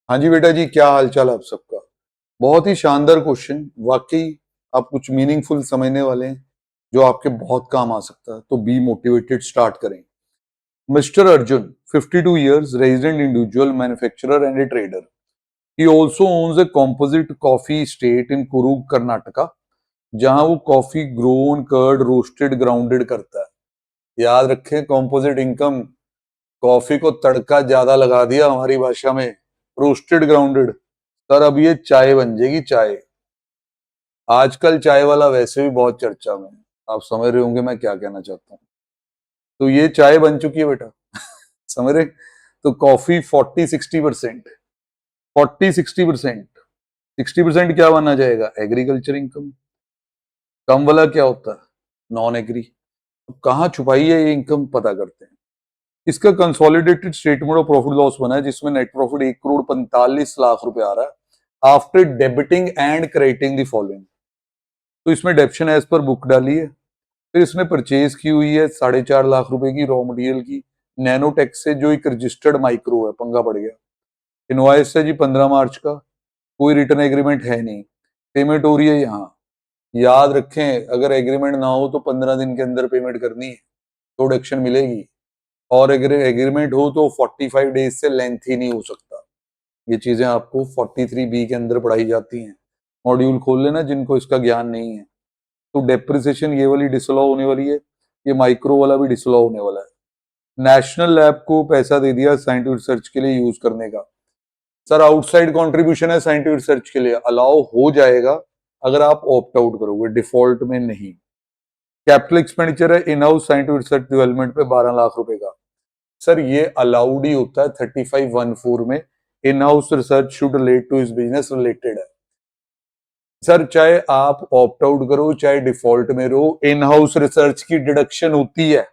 हाँ जी बेटा जी, क्या हाल चाल आप सबका। बहुत ही शानदार क्वेश्चन, वाकई आप कुछ मीनिंगफुल समझने वाले हैं जो आपके बहुत काम आ सकता है। तो बी मोटिवेटेड, स्टार्ट करें। Mister Arjun, 52 years, resident individual, manufacturer and a trader. He also owns a composite coffee estate in Kurug, Karnataka, जहां वो coffee grown, cured, roasted, grounded करता है। याद रखें, कॉम्पोजिट इनकम, कॉफी को तड़का ज्यादा लगा दिया हमारी भाषा में, रोस्टेड ग्राउंडेड। सर अब ये चाय बन जाएगी, चाय। आजकल चाय वाला वैसे भी बहुत चर्चा में है। आप समझ रहे होंगे मैं क्या कहना चाहता हूँ। तो ये चाय बन चुकी है बेटा। समझ रहे। तो कॉफी 40-60%, 40-60%, 60% क्या माना जाएगा? Agriculture income. कम वाला क्या होता है? Non agree. कहाँ छुपाई है ये इनकम, पता करते हैं। इसका consolidated statement of profit loss बना है, जिसमें नेट प्रॉफिट 1,45,00,000 रुपए आ रहा है after debiting and crediting the following. तो इसमें डेप्शन एज पर बुक डाली है। फिर इसने परचेज की हुई है 4.5 लाख रुपए की रॉ मटेरियल की नैनोटेक्स से, जो एक रजिस्टर्ड माइक्रो है। पंगा पड़ गया। इनवॉइस है जी 15 मार्च का, कोई रिटर्न एग्रीमेंट है नहीं, पेमेंट हो रही है यहाँ। याद रखें, अगर एग्रीमेंट ना हो तो 15 दिन के अंदर पेमेंट करनी है, तो डिडक्शन मिलेगी। और अगर एग्रीमेंट हो तो 45 डेज से लेंथ ही नहीं हो सकता। ये चीजें आपको 43B के अंदर पढ़ाई जाती हैं। मॉड्यूल खोल लेना जिनको इसका ज्ञान नहीं है। तो डेप्रिसिएशन ये वाली डिसअलाउ होने वाली है, ये माइक्रो वाला भी डिसअलाउ होने वाला है। नेशनल लैब को पैसा दे दिया साइंटिफिक रिसर्च के लिए यूज करने का। सर आउटसाइड कंट्रीब्यूशन है साइंटिफिक रिसर्च के लिए, अलाउ हो जाएगा अगर आप ऑप्ट आउट करोगे, डिफॉल्ट में नहीं। कैपिटल एक्सपेंडिचर है in house scientific research development पे 12 लाख रुपए का। सर ये अलाउड ही होता है 3514 में। In house research should relate to इस बिजनेस, रिलेटेड है। सर चाहे आप ऑप्ट आउट करो चाहे डिफॉल्ट में रहो, इन हाउस रिसर्च की डिडक्शन होती है।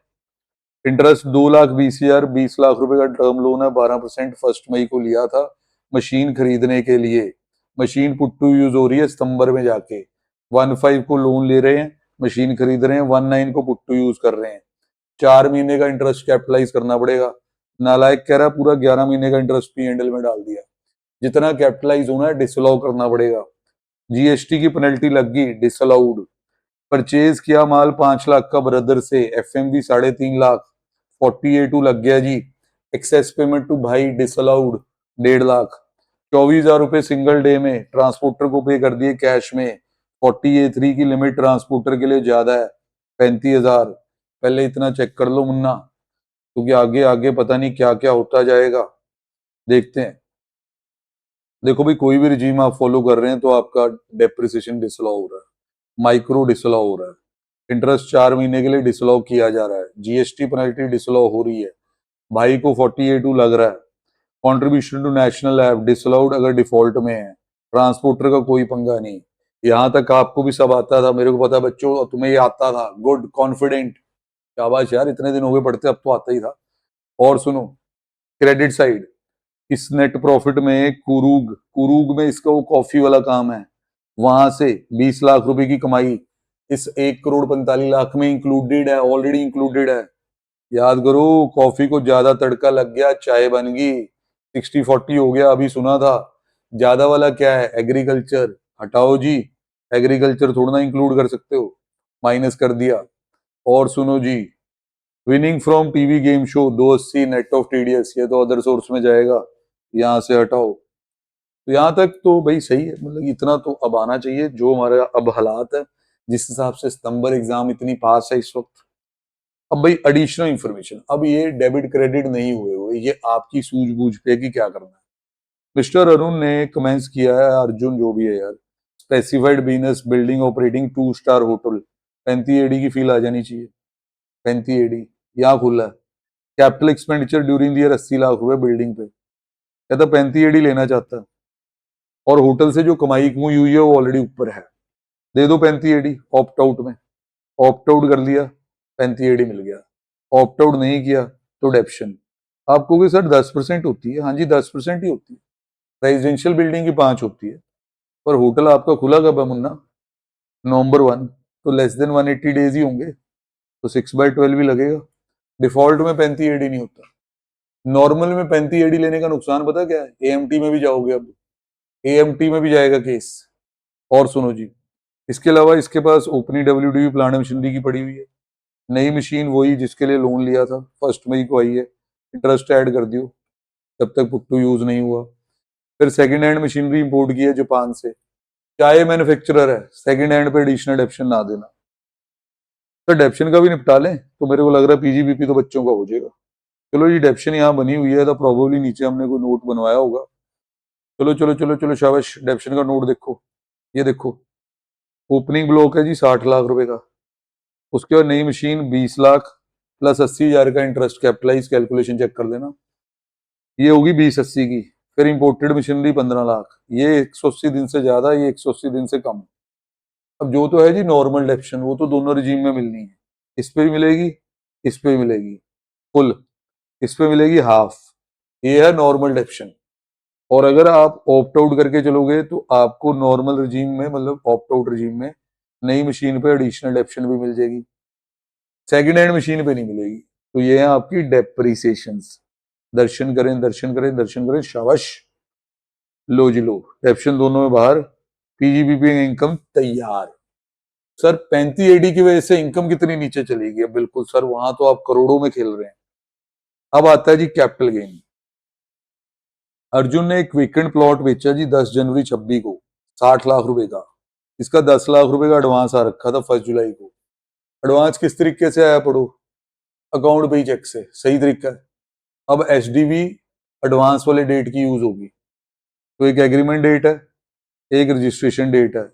इंटरेस्ट 2,20,000, 20 लाख रुपए का टर्म लोन है, 12% 1 मई को लिया था मशीन खरीदने के लिए। मशीन पुट टू यूज हो रही है सितंबर में जाके। 15 को लोन ले रहे हैं, मशीन खरीद रहे हैं, 19 को पुट टू यूज कर रहे हैं। 4 महीने का इंटरेस्ट कैपिटलाइज करना पड़ेगा। नालायक कह रहा है पूरा 11 महीने का इंटरेस्ट P&L में डाल दिया। जितना कैपिटलाइज होना है डिसअलाउ करना पड़ेगा। जीएसटी की पेनल्टी लग गई, डिसअलाउड। परचेज किया माल 5 लाख का ब्रदर से, FMV 3.5 लाख, 48 लग गया जी। एक्सेस पेमेंट टू भाई, डिसअलाउड, 1.5 लाख। 24,000 रुपए सिंगल डे में ट्रांसपोर्टर को पे कर दिए कैश में। 40A3 की लिमिट ट्रांसपोर्टर के लिए ज्यादा है, 35,000। पहले इतना चेक कर लो मुन्ना, क्योंकि आगे आगे पता नहीं क्या क्या होता जाएगा। देखते हैं। देखो भाई, कोई भी रिजीम आप फॉलो कर रहे हैं तो आपका डेप्रिसिएशन डिसअलाउ हो रहा है, माइक्रो डिसअलाउ हो रहा है, इंटरेस्ट 4 महीने के लिए डिसअलाउ किया जा रहा है, जीएसटी पेनल्टी डिसअलाउ हो रही है, भाई को 48 लग रहा है, contribution to national lab disallowed अगर डिफॉल्ट में है, ट्रांसपोर्टर का कोई पंगा नहीं। यहाँ तक आपको भी सब आता था, मेरे को पता बच्चों, तुम्हें ये आता था, गुड, कॉन्फिडेंट, शाबाश यार, इतने दिन हो गए पढ़ते, अब तो आता ही था। और सुनो, क्रेडिट साइड, इस नेट प्रॉफिट में कुरूग, कुरूग में इसका वो कॉफी वाला काम है, वहां से 20 लाख रुपए की कमाई इस 1,45,00,000 में इंक्लूडेड है, ऑलरेडी इंक्लूडेड है। याद करो, कॉफी को ज्यादा तड़का लग गया, चाय बन गई, 60-40 हो गया। अभी सुना था ज्यादा वाला क्या है? एग्रीकल्चर। हटाओ जी, एग्रीकल्चर थोड़ा ना इंक्लूड कर सकते हो, माइनस कर दिया। और सुनो जी, winning from TV game show 280 net of TDS, ये तो अदर सोर्स में जाएगा, यहाँ से हटाओ। तो यहाँ तक तो भाई सही है, मतलब इतना तो अब आना चाहिए। जो हमारा अब हालात है, जिस हिसाब से सितंबर एग्जाम इतनी पास है इस वक्त। अब भाई एडिशनल इंफॉर्मेशन, अब ये डेबिट क्रेडिट नहीं हुए, ये आपकी सूझबूझ पे कि क्या करना है। मिस्टर अरुण ने कमेंस किया है, अर्जुन जो भी है यार, specified business building operating 2 star hotel, 35 AD की फील आ जानी चाहिए। 35 AD यहाँ खुला है। Capital expenditure during year 80 lakh रुपए बिल्डिंग पे। कहता 35 AD लेना चाहता है, और होटल से जो कमाई हुई है वो ऑलरेडी ऊपर है, दे दो 35 AD ऑप्ट आउट में। ऑप्ट आउट कर लिया, 35 AD मिल गया। ऑप्ट आउट नहीं किया तो डेप्शन। आप कहोगे सर 10% होती है, हाँ जी 10% ही होती है। रेजिडेंशियल बिल्डिंग की 5 होती है, पर होटल आपका खुला कब है मुन्ना? November 1, तो लेस देन 180 डेज ही होंगे, तो 6/12 ही लगेगा। डिफॉल्ट में 35 AD नहीं होता। नॉर्मल में 35 AD लेने का नुकसान पता क्या है? एएमटी में भी जाओगे, अब एएमटी में भी जाएगा केस। और सुनो जी, इसके अलावा इसके पास ओपनी WDV प्लांट मशीनरी की पड़ी हुई है, नई मशीन वही जिसके लिए लोन लिया था, 1 मई को आई है, इंटरेस्ट ऐड कर दियो, जब तक पुट टू यूज नहीं हुआ। फिर सेकंड हैंड मशीनरी इंपोर्ट की है जापान से, चाहे मैन्युफैक्चरर है, सेकंड हैंड पे एडिशनल डेप्शन ना देना। तो डेप्शन का भी निपटा लें तो मेरे को लग रहा है पीजीबीपी तो बच्चों का हो जाएगा। चलो जी, डेप्शन यहाँ बनी हुई है, तो प्रोबेबली नीचे हमने कोई नोट बनवाया होगा। चलो चलो चलो चलो शाबाश, डेप्शन का नोट देखो, ये देखो, ओपनिंग ब्लॉक है जी 60 लाख रुपए का, उसके बाद नई मशीन 20 लाख प्लस 80,000 का इंटरेस्ट कैपिटलाइज, कैलकुलेशन चेक कर लेना, ये होगी 20-80 की। फिर इंपोर्टेड मशीनरी 15 लाख, ये 180 दिन से ज्यादा, ये 180 दिन से कम। अब जो तो है जी नॉर्मल डेप्शन, वो तो दोनों रिजीम में मिलनी है, इस पे भी मिलेगी, इस पे भी मिलेगी फुल, इस पे मिलेगी हाफ, ये है नॉर्मल डेप्शन। और अगर आप ऑप्ट आउट करके चलोगे तो आपको नॉर्मल रिजीम में, मतलब ऑप्ट आउट रिजीम में, नई मशीन पे एडिशनल डेप्शन भी मिल जाएगी, सेकंड हैंड मशीन पे नहीं मिलेगी। तो ये है आपकी डेप्रिसिएशन। दर्शन करें दर्शन करें दर्शन करें, शाबाश, लो जी लो, डेप्शन दोनों में बाहर, पीजीबीपी इनकम तैयार। सर 35 AD की वजह से इनकम कितनी नीचे चली गई? बिल्कुल सर, वहां तो आप करोड़ों में खेल रहे हैं। अब आता है जी कैपिटल गेन। अर्जुन ने एक वीकेंड प्लॉट बेचा जी 10 जनवरी 26 को 60 लाख रुपए का, इसका 10 लाख रुपए का एडवांस आ रखा था 1 जुलाई को। एडवांस किस तरीके से आया पढ़ो, अकाउंट पे ही चेक से, सही तरीका है। अब एचडीवी एडवांस वाले डेट की यूज होगी, तो एक एग्रीमेंट डेट है, एक रजिस्ट्रेशन डेट है,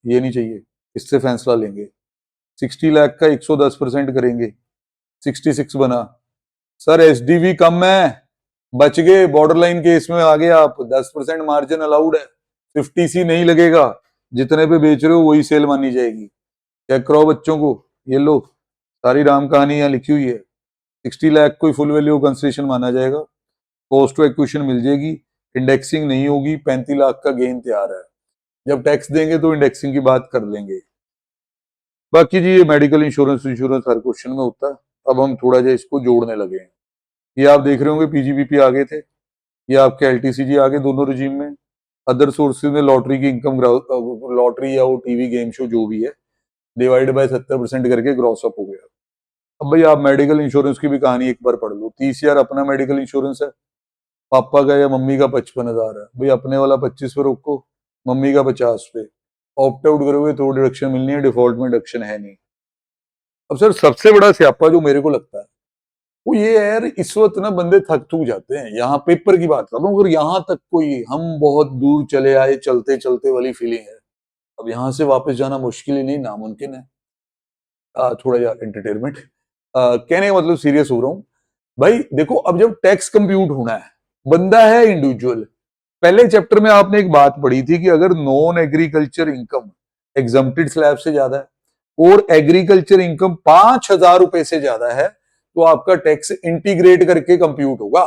ये नहीं चाहिए, इससे फैसला लेंगे। 60 लाख का 110% करेंगे, 66 बना। सर एचडीवी कम है, बच गए, बॉर्डर लाइन केस में आ गए आप, 10% मार्जिन अलाउड है, 50C नहीं लगेगा, जितने पे बेच रहे हो वही सेल मानी जाएगी। चेक कराओ बच्चों को, ये लो, सारी राम कहानी यहाँ लिखी हुई है। 60 लाख को फुल वैल्यू कंसिडरेशन माना जाएगा, कॉस्ट टू एक्विजिशन मिल जाएगी, इंडेक्सिंग नहीं होगी, 35 लाख का गेन तैयार है। जब टैक्स देंगे तो इंडेक्सिंग की बात कर लेंगे। बाकी जी ये मेडिकल इंश्योरेंस इंश्योरेंस हर क्वेश्चन में होता है। अब हम थोड़ा जा इसको जोड़ने लगे हैं। ये आप देख रहे होंगे पीजीबीपी आगे थे, ये आपके एलटीसीजी आगे, दोनों रिजीम में। अदर सोर्सेज में लॉटरी की इनकम, लॉटरी या वो टीवी गेम शो जो भी है, डिवाइड बाय 70% करके ग्रॉस अप हो गया। अब भाई आप मेडिकल इंश्योरेंस की भी कहानी एक बार पढ़ लो। 30,000 अपना मेडिकल इंश्योरेंस है, पापा का या मम्मी का 55,000 है, भाई अपने वाला 25 पे रोको, मम्मी का 50 पे। ऑप्ट आउट करोगे तो डिडक्शन मिलनी है, डिफॉल्ट में डिडक्शन है नहीं। अब सर सबसे बड़ा स्यापा जो मेरे को लगता है वो ये है यार, इस वक्त ना बंदे थक थूक जाते हैं। यहाँ पेपर की बात कर रहा हूँ, अगर यहाँ तक कोई हम बहुत दूर चले आए चलते चलते वाली फीलिंग है, अब यहाँ से वापस जाना मुश्किल ही नहीं नामुमकिन है। थोड़ा यार एंटरटेनमेंट, कहने का मतलब सीरियस हो रहा हूँ भाई। देखो अब जब टैक्स कंप्यूट होना है, बंदा है इंडिविजुअल। पहले चैप्टर में आपने एक बात पढ़ी थी कि अगर non agriculture income exempted slab से ज्यादा है और एग्रीकल्चर इनकम 5,000 रुपए से ज्यादा है, तो आपका टैक्स इंटीग्रेट करके कंप्यूट होगा।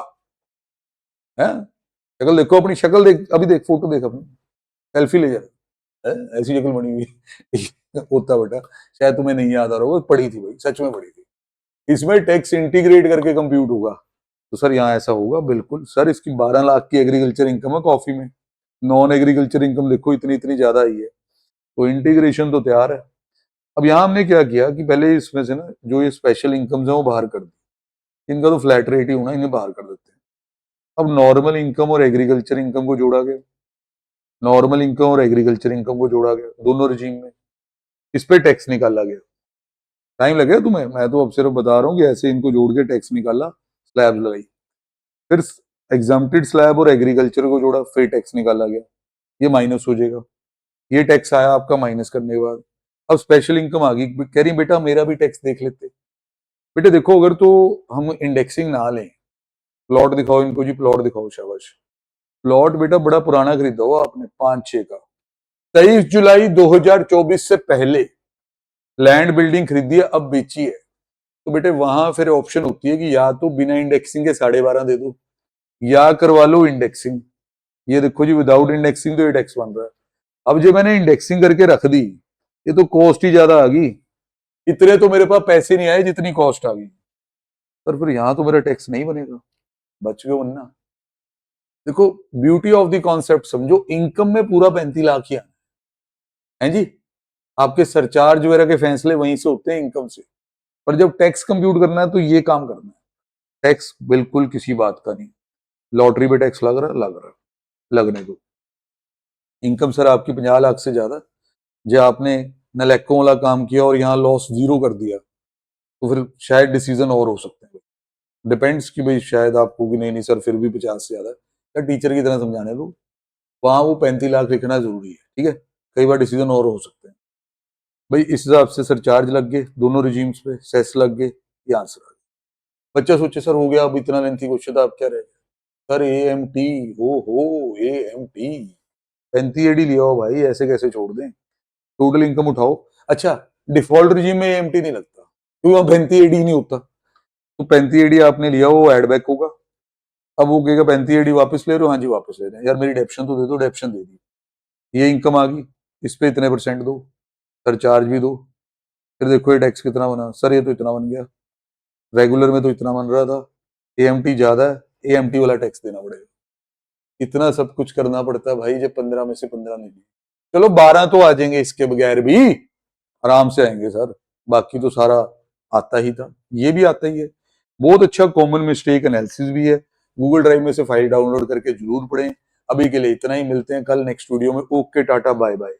है, शक्ल देखो अपनी, शक्ल देख, अभी देख, फोटो देख अपनी, सेल्फी ले जा, ऐसी शक्ल बनी हुई होता बेटा, शायद तुम्हें नहीं याद आ रहा होगा, पढ़ी थी भाई, सच में पढ़ी थी। इसमें टैक्स इंटीग्रेट करके कंप्यूट होगा। तो सर यहाँ ऐसा होगा बिल्कुल सर। इसकी 12 लाख की एग्रीकल्चर इनकम है कॉफी में, नॉन एग्रीकल्चर इनकम देखो इतनी इतनी ज्यादा आई है, तो इंटीग्रेशन तो तैयार है। अब यहाँ हमने क्या किया कि पहले इसमें से ना जो ये स्पेशल इनकम्स है वो बाहर कर दी, इनका तो फ्लैट रेट ही होना, इन्हें बाहर कर देते हैं। अब नॉर्मल इनकम और एग्रीकल्चर इनकम को जोड़ा गया, नॉर्मल इनकम और एग्रीकल्चर इनकम को जोड़ा गया दोनों रिजीम में, इस पे टैक्स निकाला गया। टाइम लगेगा तुम्हें, मैं तो अब सिर्फ बता रहा हूँ कि ऐसे इनको जोड़ के टैक्स निकाला, स्लैब लगाई, फिर एग्जम्प्टेड स्लैब और एग्रीकल्चर को जोड़ा, फिर टैक्स निकाला गया, ये माइनस हो जाएगा, ये टैक्स आया आपका माइनस करने के बाद। अब स्पेशल इनकम आ गई, कह रही बेटा मेरा भी टैक्स देख लेते। बेटे देखो, अगर तो हम इंडेक्सिंग ना लें, प्लॉट दिखाओ इनको जी, प्लॉट दिखाओ, शाबाश। प्लॉट बेटा बड़ा पुराना खरीदा हुआ आपने, 5-6 का, 23 जुलाई 2024 से पहले लैंड बिल्डिंग खरीदी है, अब बेची है, तो बेटे वहां फिर ऑप्शन होती है कि या तो बिना इंडेक्सिंग के 12.5 दे दो, या करवा लो इंडेक्सिंग। ये देखो जी, विदाउट इंडेक्सिंग तो ये टैक्स बन रहा है। अब जो मैंने इंडेक्सिंग करके रख दी, ये तो कॉस्ट ही ज्यादा आ गई, इतने तो मेरे पास पैसे नहीं आए जितनी कॉस्ट आ गई, पर फिर यहां तो मेरा टैक्स नहीं बनेगा। बच गए वरना। देखो ब्यूटी ऑफ द कॉन्सेप्ट समझो, इनकम में पूरा 35 लाख ही आना है जी। आपके सरचार्ज वगैरह के फैसले वहीं से होते हैं, इनकम से। पर जब टैक्स कंप्यूट करना है तो ये काम करना है। टैक्स बिल्कुल किसी बात का नहीं। लॉटरी पे टैक्स लग रहा लगने दो। इनकम सर आपकी 50 लाख से ज्यादा, जो आपने नलैकों वाला काम किया और यहाँ लॉस 0 कर दिया, तो फिर शायद डिसीजन और हो सकते हैं। डिपेंड्स कि भाई शायद आपको कि नहीं नहीं सर फिर भी 50 से ज्यादा, या टीचर की तरह समझाने दो, वहां वो 35 लाख लिखना जरूरी है। ठीक है, कई बार डिसीजन और हो सकते हैं भाई। इस हिसाब से सर चार्ज लग गए दोनों रिजीम्स पे, सेस लग गए, ये आंसर आ गया। बच्चा सोचे सर हो गया, अब इतना लेंथी क्वेश्चन था, अब क्या रह गया। सर AMT, हो AMT 35 एडी लिया हो भाई, ऐसे कैसे छोड़ दें। टोटल इनकम उठाओ। अच्छा, डिफॉल्ट रिजीम में AMT नहीं लगता क्योंकि वहां 35 एडी नहीं होता। तो 35 एडी आपने लिया वो एड बैक होगा। अब वो कहेगा 35 एडी वापस ले रहे हो, हाँ जी वापस ले रहे हैं। यार मेरी डेप्शन तो दे दो, डेप्शन दे दी, ये इनकम आ गई, इस पे इतने % दो, सर चार्ज भी दो। फिर देखो ये टैक्स कितना बना, सर ये तो इतना बन गया, रेगुलर में तो इतना बन रहा था, AMT ज्यादा है, AMT वाला टैक्स देना पड़ेगा। इतना सब कुछ करना पड़ता है भाई, जब 15 में से 15 नहीं दिए। चलो 12 तो आ जाएंगे इसके बगैर भी, आराम से आएंगे सर, बाकी तो सारा आता ही था, ये भी आता ही है। बहुत अच्छा कॉमन मिस्टेक एनालिसिस भी है। गूगल ड्राइव में से फाइल डाउनलोड करके जरूर पढ़ें। अभी के लिए इतना ही, मिलते हैं कल नेक्स्ट वीडियो में। Okay, tata, bye bye.